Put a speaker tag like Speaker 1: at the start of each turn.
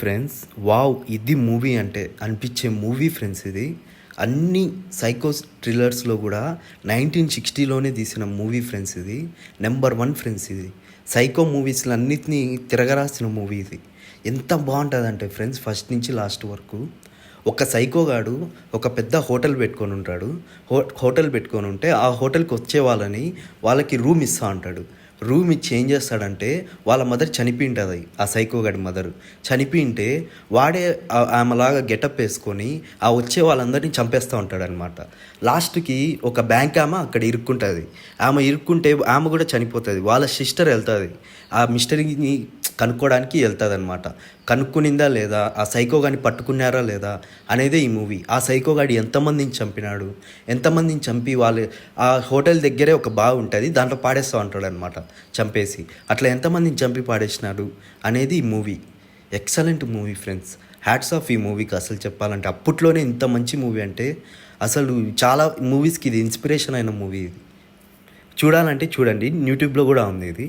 Speaker 1: Friends wow! ఇది movie అంటే అనిపించే మూవీ ఫ్రెండ్స్ ఇది. అన్ని సైకో థ్రిల్లర్స్‌లో గూడా 1960లోనే తీసిన మూవీ ఫ్రెండ్స్ ఇది. నంబర్ 1 ఫ్రెండ్స్ ఇది. సైకో మూవీస్‌లన్నిటిని తిరగరాసిన మూవీ ఇది. ఎంత బావుంటదంటే ఫ్రెండ్స్ ఫస్ట్ నుంచి లాస్ట్ వరకు. ఒక సైకో గాడు ఒక పెద్ద హోటల్ పెట్టుకొని ఉంటాడు. హోటల్ పెట్టుకొని ఉంటే ఆ హోటల్‌కి వచ్చే వాళ్ళకి రూమ్ ఇస్తా ఉంటాడు. రూమ్ ఇచ్చి ఏం చేస్తాడంటే వాళ్ళ మదర్ చనిపోయింటుంది, ఆ సైకో గడి మదర్ చనిపోయింటే వాడే ఆమెలాగా గెటప్ వేసుకొని ఆ వచ్చే వాళ్ళందరినీ చంపేస్తూ ఉంటాడనమాట. లాస్ట్కి ఒక బ్యాంక్ ఆమె అక్కడ ఇరుక్కుంటుంది. ఆమె ఇరుక్కుంటే ఆమె కూడా చనిపోతుంది. వాళ్ళ సిస్టర్ వెళ్తుంది ఆ మిస్టరీని కనుక్కోవడానికి వెళ్తుంది అనమాట. కనుక్కునిందా లేదా, ఆ సైకో గాని పట్టుకున్నారా లేదా అనేదే ఈ మూవీ. ఆ సైకో గాడి ఎంతమందిని చంపినాడు, ఎంతమందిని చంపి వాళ్ళు ఆ హోటల్ దగ్గరే ఒక బావి ఉంటుంది, దాంట్లో పాడేస్తూ ఉంటాడు అనమాట చంపేసి. అట్లా ఎంతమందిని చంపి పాడేసినాడు అనేది ఈ movie. Excellent movie friends. Hats off ఈ మూవీకి. అసలు చెప్పాలంటే అప్పట్లోనే ఇంత మంచి మూవీ అంటే అసలు చాలా మూవీస్కి ఇది ఇన్స్పిరేషన్ అయిన మూవీ ఇది. చూడాలంటే చూడండి, యూట్యూబ్లో కూడా ఉంది ఇది.